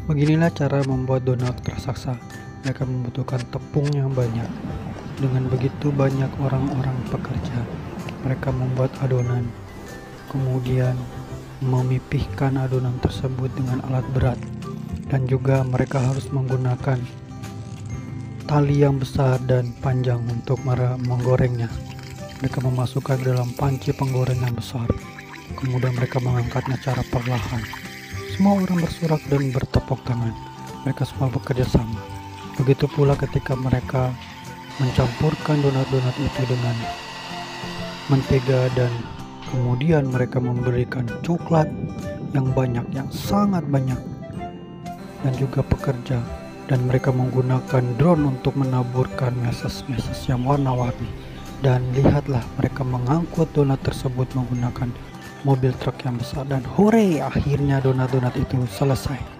Beginilah cara membuat donat raksasa. Mereka membutuhkan tepung yang banyak. Dengan begitu banyak orang-orang pekerja, mereka membuat adonan, kemudian memipihkan adonan tersebut dengan alat berat, dan juga mereka harus menggunakan tali yang besar dan panjang untuk menggorengnya. Mereka memasukkan ke dalam panci penggoreng yang besar, kemudian mereka mengangkatnya secara perlahan. Semua orang bersorak dan bertepuk tangan. Mereka semua bekerja sama. Begitu pula ketika mereka mencampurkan donat-donat itu dengan mentega, dan kemudian mereka memberikan coklat yang banyak, yang sangat banyak, dan juga pekerja, dan mereka menggunakan drone untuk menaburkan meses-meses yang warna-warni. Dan lihatlah, mereka mengangkut donat tersebut menggunakan mobil truk yang besar, dan hore, akhirnya donat-donat itu selesai.